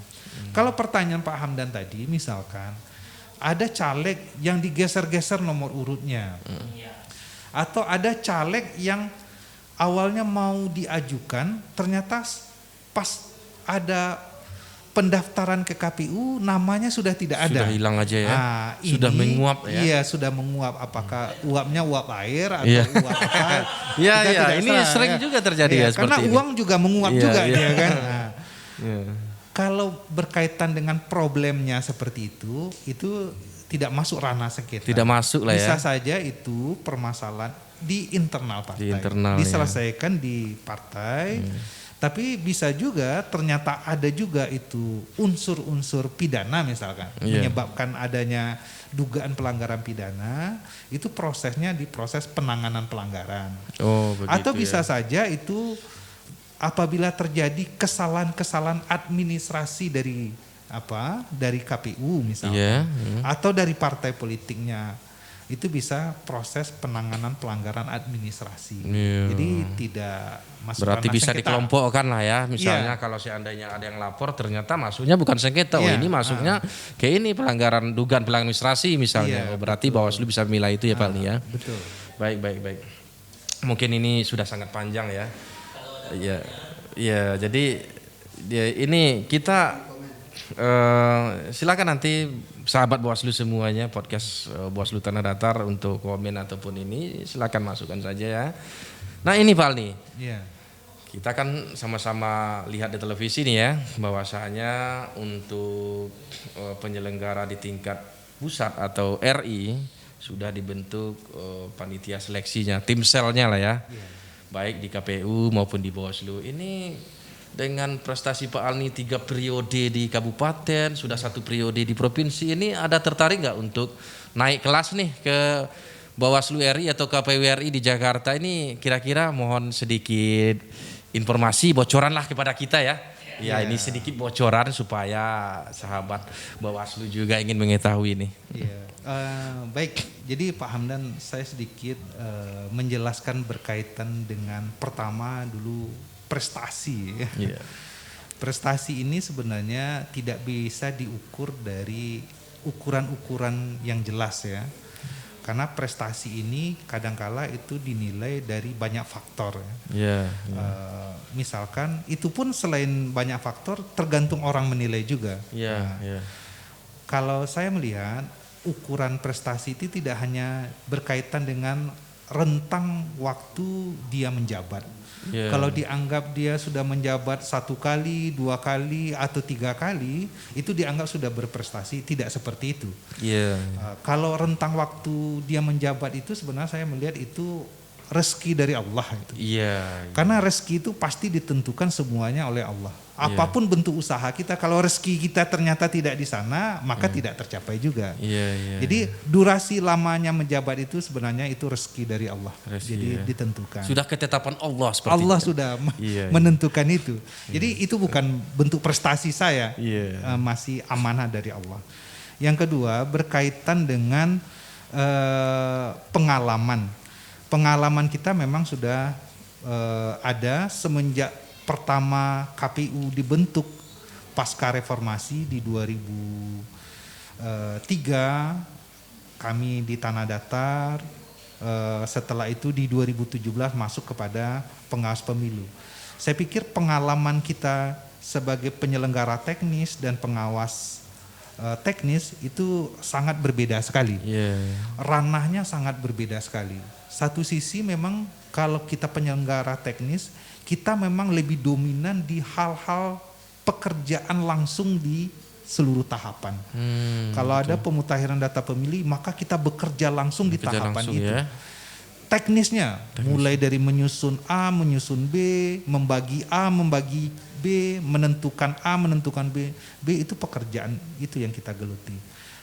Kalau pertanyaan Pak Hamdan tadi, misalkan ada caleg yang digeser-geser nomor urutnya, atau ada caleg yang awalnya mau diajukan, ternyata pas ada pendaftaran ke KPU namanya sudah tidak ada. Sudah hilang aja ya. Sudah menguap ya. Iya, sudah menguap. Apakah uapnya uap air atau uap apa? Iya, ini sering juga terjadi ya seperti karena ini. uang juga menguap juga dia kan. Kalau berkaitan dengan problemnya seperti itu tidak masuk ranah sengketa. Tidak masuk lah ya. Bisa saja itu permasalahan di internal partai. Diselesaikan di partai. Tapi bisa juga ternyata ada juga itu unsur-unsur pidana misalkan, menyebabkan adanya dugaan pelanggaran pidana, itu prosesnya di proses penanganan pelanggaran. Atau bisa saja itu apabila terjadi kesalahan-kesalahan administrasi dari KPU misalnya, atau dari partai politiknya, itu bisa proses penanganan pelanggaran administrasi. Jadi tidak masuk berarti bisa dikelompokkan lah ya. Misalnya kalau seandainya ada yang lapor ternyata masuknya bukan sengketa. Ini masuknya kayak ini pelanggaran, dugaan pelanggaran administrasi misalnya. Berarti Bawaslu bisa menilai itu ya Pak Alni ya. Betul. Baik. Mungkin ini sudah sangat panjang ya. Jadi ini kita silakan nanti sahabat Bawaslu semuanya, podcast Bawaslu Tanah Datar untuk komen ataupun ini silakan masukkan saja ya. Nah ini Pak Alni, kita kan sama-sama lihat di televisi nih ya, bahwasanya untuk penyelenggara di tingkat pusat atau RI sudah dibentuk panitia seleksinya, tim selnya lah ya, baik di KPU maupun di Bawaslu. Ini dengan prestasi Pak Alni 3 periode di kabupaten, sudah 1 periode di provinsi, ini ada tertarik nggak untuk naik kelas nih ke Bawaslu RI atau KPU RI di Jakarta ini? Kira-kira mohon sedikit informasi, bocoran lah kepada kita ya. Ini sedikit bocoran supaya sahabat Bawaslu juga ingin mengetahui ini. Baik, jadi Pak Hamdan, saya sedikit menjelaskan berkaitan dengan pertama dulu prestasi. Prestasi ini sebenarnya tidak bisa diukur dari ukuran-ukuran yang jelas ya. Karena prestasi ini kadangkala itu dinilai dari banyak faktor ya. misalkan itu pun selain banyak faktor tergantung orang menilai juga. Iya, iya. Kalau saya melihat ukuran prestasi itu tidak hanya berkaitan dengan rentang waktu dia menjabat. Yeah. Kalau dianggap dia sudah menjabat 1 kali, 2 kali, atau 3 kali, itu dianggap sudah berprestasi. Tidak seperti itu. Iya. Kalau rentang waktu dia menjabat itu sebenarnya saya melihat itu rezeki dari Allah itu. Iya. Karena rezeki itu pasti ditentukan semuanya oleh Allah. Apapun bentuk usaha kita, kalau rezeki kita ternyata tidak di sana, maka tidak tercapai juga. Iya. Jadi durasi lamanya menjabat itu sebenarnya itu rezeki dari Allah. Rezeki, Jadi ya. ditentukan. Sudah ketetapan Allah seperti Allah itu. sudah Iya. menentukan itu. Jadi itu bukan bentuk prestasi saya, Iya. masih amanah dari Allah. Yang kedua berkaitan dengan pengalaman. Pengalaman kita memang sudah ada semenjak pertama KPU dibentuk pasca reformasi di 2003, kami di Tanah Datar. Setelah itu di 2017 masuk kepada pengawas pemilu. Saya pikir pengalaman kita sebagai penyelenggara teknis dan pengawas teknis itu sangat berbeda sekali. Ranahnya sangat berbeda sekali. Satu sisi memang kalau kita penyelenggara teknis, kita memang lebih dominan di hal-hal pekerjaan langsung di seluruh tahapan. Kalau ada pemutakhiran data pemilih, maka kita bekerja langsung di tahapan itu. Ya. Teknisnya, mulai dari menyusun A, menyusun B, membagi A, membagi B, menentukan A, menentukan B. B itu pekerjaan itu yang kita geluti.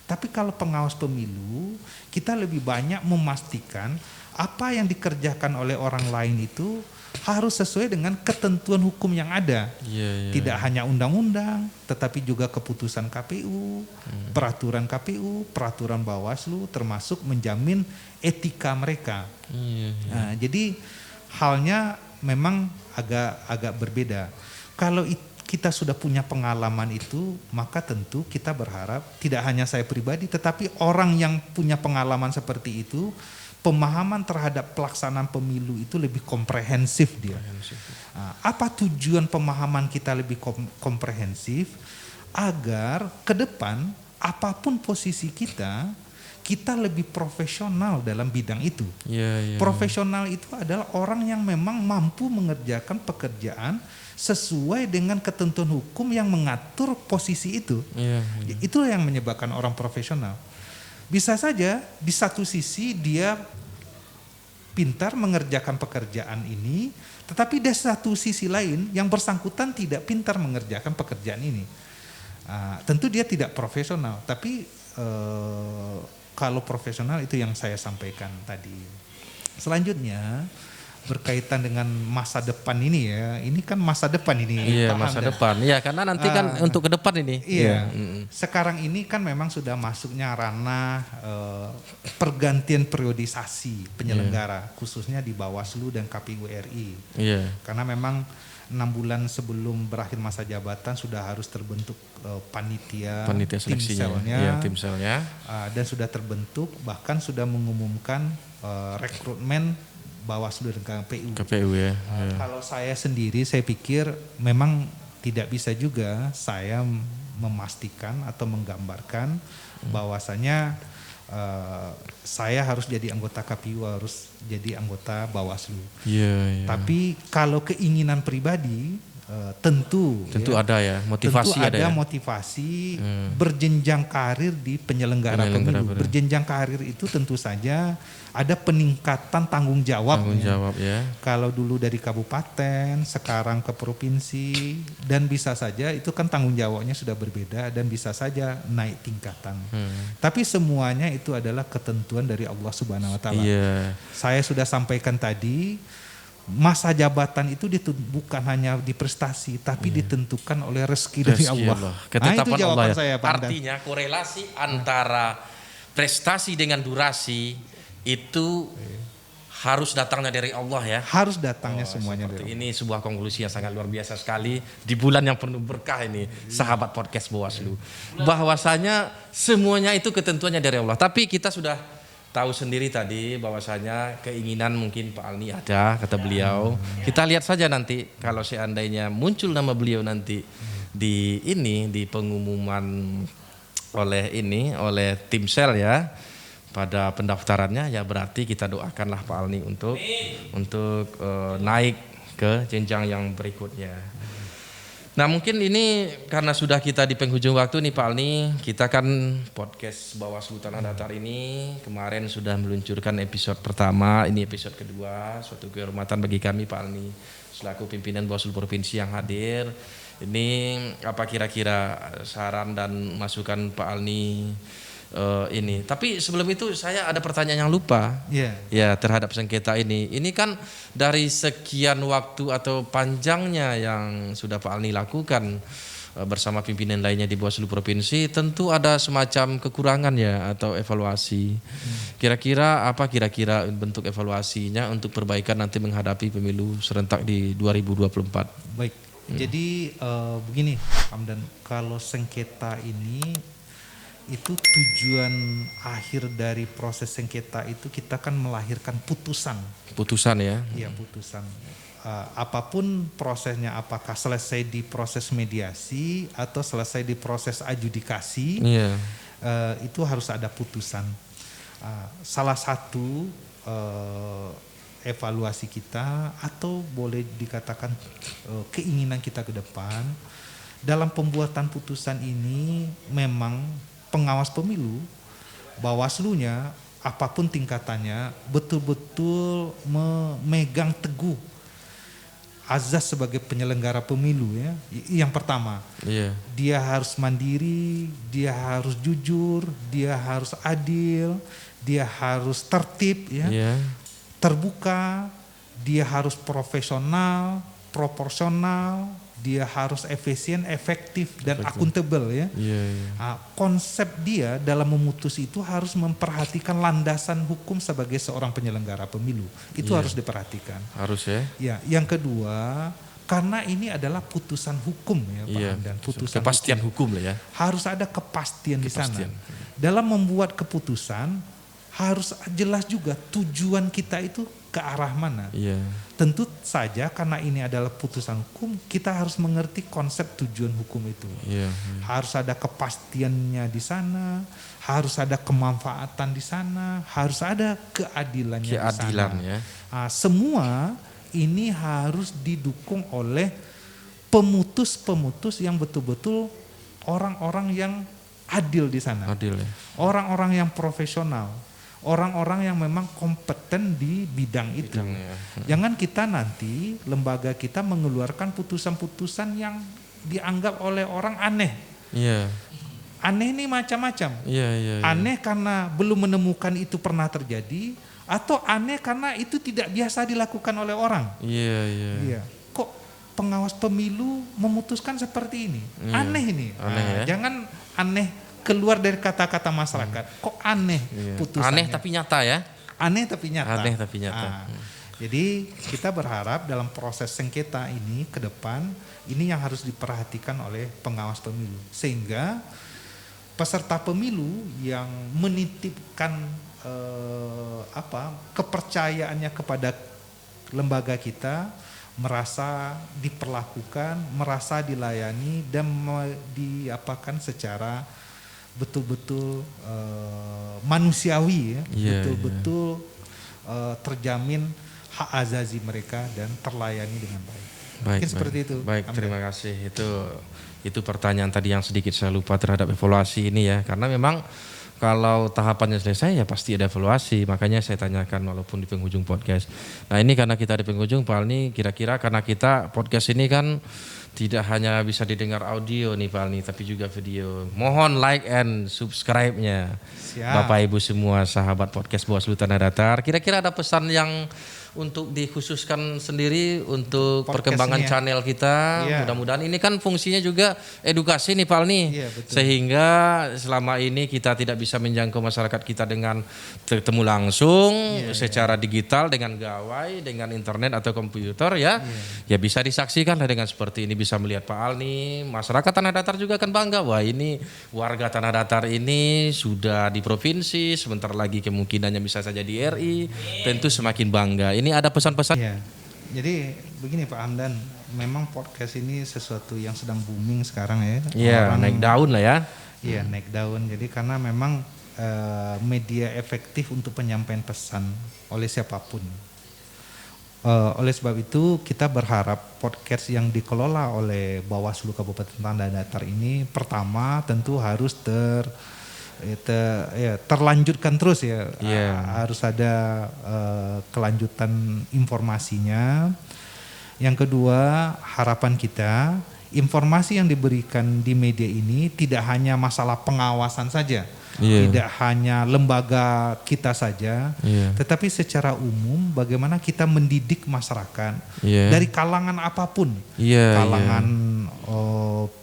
Tapi kalau pengawas pemilu, kita lebih banyak memastikan apa yang dikerjakan oleh orang lain itu harus sesuai dengan ketentuan hukum yang ada. Tidak hanya undang-undang, tetapi juga keputusan KPU, peraturan KPU, peraturan Bawaslu, termasuk menjamin etika mereka. Nah, jadi halnya memang agak berbeda. Kalau kita sudah punya pengalaman itu, maka tentu kita berharap tidak hanya saya pribadi, tetapi orang yang punya pengalaman seperti itu, pemahaman terhadap pelaksanaan pemilu itu lebih komprehensif dia. Nah, apa tujuan pemahaman kita lebih komprehensif? Agar ke depan apapun posisi kita lebih profesional dalam bidang itu. Profesional itu adalah orang yang memang mampu mengerjakan pekerjaan sesuai dengan ketentuan hukum yang mengatur posisi itu. Itu yang menyebabkan orang profesional. Bisa saja di satu sisi dia pintar mengerjakan pekerjaan ini, tetapi di satu sisi lain yang bersangkutan tidak pintar mengerjakan pekerjaan ini. Tentu dia tidak profesional, tapi kalau profesional itu yang saya sampaikan tadi. Selanjutnya berkaitan dengan masa depan ini ya, ini kan masa depan ini. Masa depan. Iya, karena nanti kan untuk ke depan ini. Sekarang ini kan memang sudah masuknya ranah pergantian periodisasi penyelenggara, khususnya di Bawaslu dan KPU RI. Karena memang 6 bulan sebelum berakhir masa jabatan sudah harus terbentuk panitia tim selnya, dan sudah terbentuk, bahkan sudah mengumumkan rekrutmen Bawaslu dan KPU ya. Kalau saya sendiri, saya pikir memang tidak bisa juga saya memastikan atau menggambarkan bahwasanya saya harus jadi anggota KPU, harus jadi anggota Bawaslu. Tapi kalau keinginan pribadi, tentu ada ya motivasi, tentu ada motivasi berjenjang karir di penyelenggara pemilu. Berjenjang karir itu tentu saja ada peningkatan tanggung jawab ya. Kalau dulu dari kabupaten, sekarang ke provinsi, dan bisa saja itu kan tanggung jawabnya sudah berbeda dan bisa saja naik tingkatan. Tapi semuanya itu adalah ketentuan dari Allah Subhanahu wa taala. Saya sudah sampaikan tadi, masa jabatan itu bukan hanya di prestasi, tapi ditentukan oleh rezeki dari Allah. Ketetapan itu jawaban Allah ya. saya, Pak. Artinya korelasi antara prestasi dengan durasi itu harus datangnya dari Allah ya. Harus datangnya semuanya dari Allah. Ini sebuah konklusi yang sangat luar biasa sekali di bulan yang penuh berkah ini, sahabat podcast Bawaslu. Bahwasanya semuanya itu ketentuannya dari Allah. Tapi kita sudah tahu sendiri tadi bahwasanya keinginan mungkin Pak Alni ada, kata beliau. Kita lihat saja nanti kalau seandainya muncul nama beliau nanti di pengumuman oleh tim sel ya pada pendaftarannya, ya berarti kita doakanlah Pak Alni untuk naik ke jenjang yang berikutnya. Nah mungkin ini karena sudah kita di penghujung waktu nih Pak Alni, kita kan podcast Bawaslu Tanah Datar ini kemarin sudah meluncurkan episode pertama, ini episode kedua. Suatu kehormatan bagi kami Pak Alni selaku pimpinan Bawaslu Provinsi yang hadir. Ini apa kira-kira saran dan masukan Pak Alni ini. Tapi sebelum itu saya ada pertanyaan yang lupa. Ya terhadap sengketa ini. Ini kan dari sekian waktu atau panjangnya yang sudah Pak Alni lakukan bersama pimpinan lainnya di Bawaslu Provinsi, tentu ada semacam kekurangan ya atau evaluasi. Kira-kira apa bentuk evaluasinya untuk perbaikan nanti menghadapi pemilu serentak di 2024? Baik. Jadi begini, Hamdan, kalau sengketa ini itu tujuan akhir dari proses sengketa itu kita kan melahirkan putusan. Putusan ya? Iya, putusan. Apapun prosesnya, apakah selesai di proses mediasi atau selesai di proses adjudikasi, itu harus ada putusan. Salah satu evaluasi kita atau boleh dikatakan keinginan kita ke depan dalam pembuatan putusan ini, memang pengawas pemilu, Bawaslu-nya apapun tingkatannya betul-betul memegang teguh azas sebagai penyelenggara pemilu ya. Yang pertama, dia harus mandiri, dia harus jujur, dia harus adil, dia harus tertib ya. Terbuka, dia harus profesional, proporsional, dia harus efisien, efektif dan akuntabel ya. Konsep dia dalam memutus itu harus memperhatikan landasan hukum sebagai seorang penyelenggara pemilu. Itu harus diperhatikan. Harus ya. Ya, yang kedua, karena ini adalah putusan hukum ya Pak Hamdan. Putusan kepastian hukum lah ya. Harus ada kepastian di sana. Dalam membuat keputusan harus jelas juga tujuan kita itu ke arah mana. Tentu saja karena ini adalah putusan hukum, kita harus mengerti konsep tujuan hukum itu. Harus ada kepastiannya di sana, harus ada kemanfaatan di sana, harus ada keadilannya di sana. Ya. Semua ini harus didukung oleh pemutus-pemutus yang betul-betul orang-orang yang adil di sana. Adil ya. Orang-orang yang profesional. Orang-orang yang memang kompeten di bidang itu. Jangan kita nanti lembaga kita mengeluarkan putusan-putusan yang dianggap oleh orang aneh. Aneh ini macam-macam. Aneh karena belum menemukan itu pernah terjadi, atau aneh karena itu tidak biasa dilakukan oleh orang. Kok pengawas pemilu memutuskan seperti ini? Aneh ini. Jangan aneh keluar dari kata-kata masyarakat. Kok aneh putusannya? Aneh tapi nyata ya. Aneh tapi nyata. Jadi kita berharap dalam proses sengketa ini ke depan, ini yang harus diperhatikan oleh pengawas pemilu, sehingga peserta pemilu yang menitipkan kepercayaannya kepada lembaga kita merasa diperlakukan, merasa dilayani dan diapakan secara betul-betul manusiawi ya, betul-betul terjamin hak azazi mereka dan terlayani dengan baik. Mungkin seperti itu. Baik, terima kasih. Itu pertanyaan tadi yang sedikit saya lupa terhadap evaluasi ini ya, karena memang kalau tahapannya selesai ya pasti ada evaluasi, makanya saya tanyakan walaupun di penghujung podcast. Nah ini karena kita di penghujung Pak Alni, kira-kira karena kita podcast ini kan tidak hanya bisa didengar audio nih Pak Alni, tapi juga video. Mohon like and subscribe-nya. Bapak Ibu semua sahabat podcast Bawaslu Tanah Datar. Kira-kira ada pesan yang untuk dikhususkan sendiri untuk Podcastnya. perkembangan channel kita. Iya. Mudah-mudahan ini kan fungsinya juga edukasi nih Pak Alni. Iya, betul. Sehingga selama ini kita tidak bisa menjangkau masyarakat kita dengan ketemu langsung secara digital dengan gawai, dengan internet atau komputer ya. Ya bisa disaksikan lah dengan seperti ini, bisa melihat Pak Alni. Masyarakat Tanah Datar juga akan bangga. Wah, ini warga Tanah Datar ini sudah di provinsi, sebentar lagi kemungkinannya bisa saja di RI. Tentu semakin bangga. Ini ada pesan-pesan. Iya. Jadi begini Pak Hamdan, memang podcast ini sesuatu yang sedang booming sekarang ya. Iya, naik daun lah ya. Iya, naik daun. Jadi karena memang media efektif untuk penyampaian pesan oleh siapapun. Oleh sebab itu kita berharap podcast yang dikelola oleh Bawaslu Kabupaten Tanah Datar ini pertama tentu harus terlanjutkan terus ya. Harus ada kelanjutan informasinya. Yang kedua, harapan kita informasi yang diberikan di media ini tidak hanya masalah pengawasan saja, tidak hanya lembaga kita saja, tetapi secara umum bagaimana kita mendidik masyarakat dari kalangan apapun, kalangan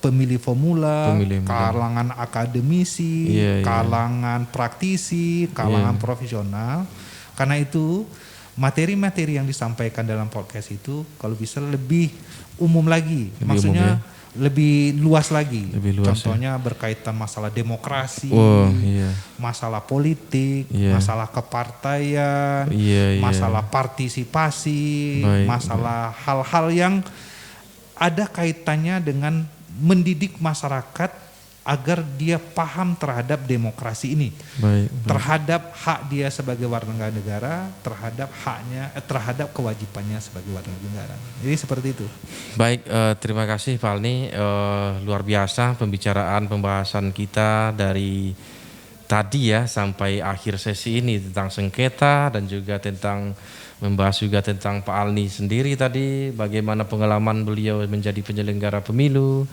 pemilih formula, kalangan akademisi, kalangan praktisi, kalangan profesional. Karena itu materi-materi yang disampaikan dalam podcast itu kalau bisa lebih umum lagi, maksudnya lebih luas lagi. Contohnya berkaitan masalah demokrasi, masalah politik, masalah kepartaian, masalah partisipasi, masalah hal-hal yang ada kaitannya dengan mendidik masyarakat agar dia paham terhadap demokrasi ini, terhadap hak dia sebagai warga negara, terhadap kewajibannya sebagai warga negara. Jadi seperti itu. Baik, terima kasih Pak Alni. Luar biasa pembahasan kita dari tadi ya sampai akhir sesi ini tentang sengketa dan juga tentang membahas juga tentang Pak Alni sendiri tadi, bagaimana pengalaman beliau menjadi penyelenggara pemilu.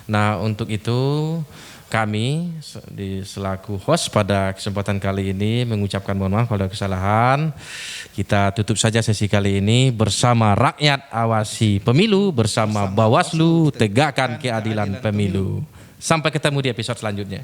Nah, untuk itu kami selaku host pada kesempatan kali ini mengucapkan mohon maaf kalau ada kesalahan. Kita tutup saja sesi kali ini bersama rakyat awasi pemilu, bersama Bawaslu tegakkan keadilan pemilu. Sampai ketemu di episode selanjutnya.